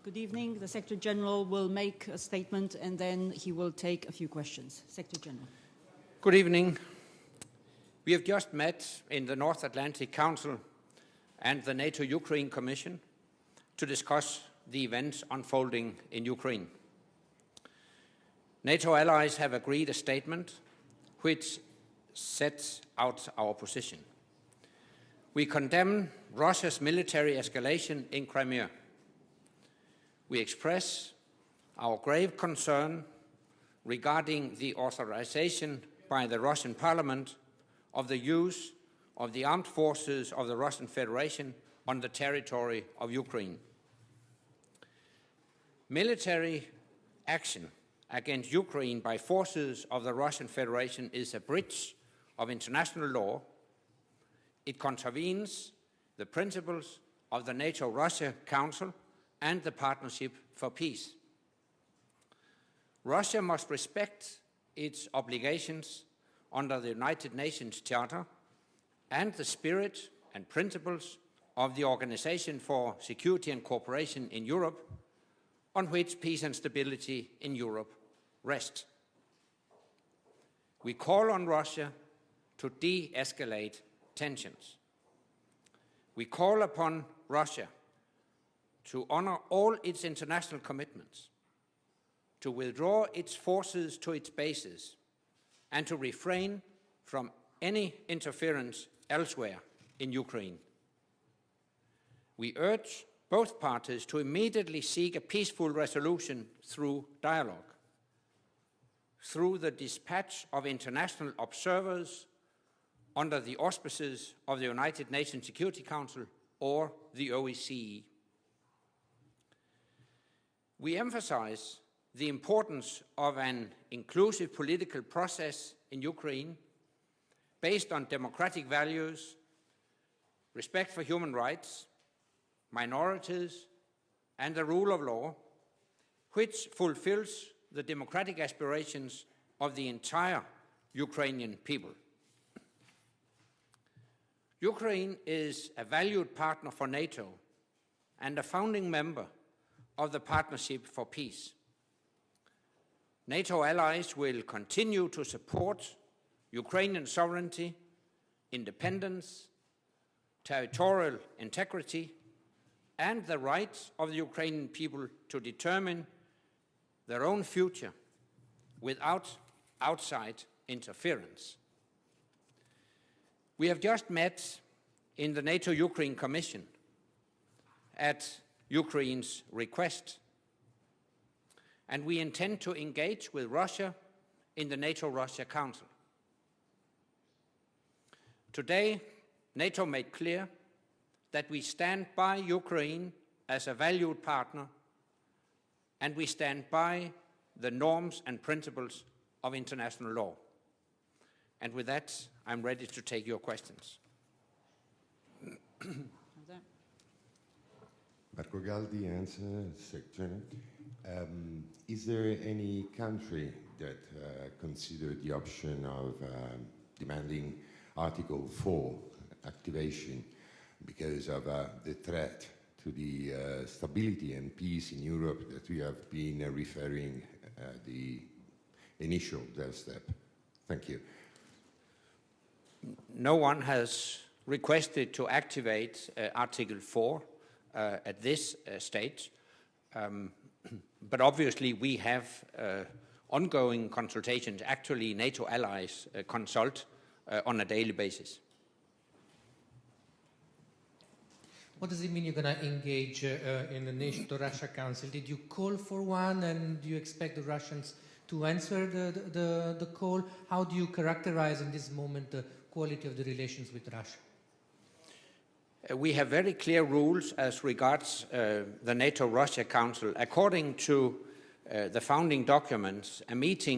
Good evening. The Secretary General will make a statement and then he will take a few questions. Secretary General. Good evening. We have just met in the North Atlantic Council and the NATO-Ukraine Commission to discuss the events unfolding in Ukraine. NATO allies have agreed a statement which sets out our position. We condemn Russia's military escalation in Crimea. We express our grave concern regarding the authorization by the Russian Parliament of the use of the armed forces of the Russian Federation on the territory of Ukraine. Military action against Ukraine by forces of the Russian Federation is a breach of international law. It contravenes the principles of the NATO-Russia Council and the Partnership for Peace. Russia must respect its obligations under the United Nations Charter and the spirit and principles of the Organization for Security and Cooperation in Europe, on which peace and stability in Europe rest. We call on Russia to de-escalate tensions. We call upon Russia to honor all its international commitments, to withdraw its forces to its bases, and to refrain from any interference elsewhere in Ukraine. We urge both parties to immediately seek a peaceful resolution through dialogue, through the dispatch of international observers under the auspices of the United Nations Security Council or the OSCE. We emphasize the importance of an inclusive political process in Ukraine based on democratic values, respect for human rights, minorities, and the rule of law, which fulfills the democratic aspirations of the entire Ukrainian people. Ukraine is a valued partner for NATO and a founding member of the Partnership for Peace. NATO allies will continue to support Ukrainian sovereignty, independence, territorial integrity, and the rights of the Ukrainian people to determine their own future without outside interference. We have just met in the NATO-Ukraine Commission at Ukraine's request, and we intend to engage with Russia in the NATO-Russia Council. Today, NATO made clear that we stand by Ukraine as a valued partner, and we stand by the norms and principles of international law. And with that, I'm ready to take your questions. Marco Galdi, answer, Secretary. Is there any country that considered the option of demanding Article 4 activation because of the threat to the stability and peace in Europe that we have been referring the initial step? Thank you. No one has requested to activate Article 4 at this stage, but obviously we have ongoing consultations. Actually, NATO allies consult on a daily basis. What does it mean you're going to engage in the NATO-Russia Council? Did you call for one, and do you expect the Russians to answer the call? How do you characterize in this moment the quality of the relations with Russia? We have very clear rules as regards the NATO-Russia Council. According to the founding documents, a meeting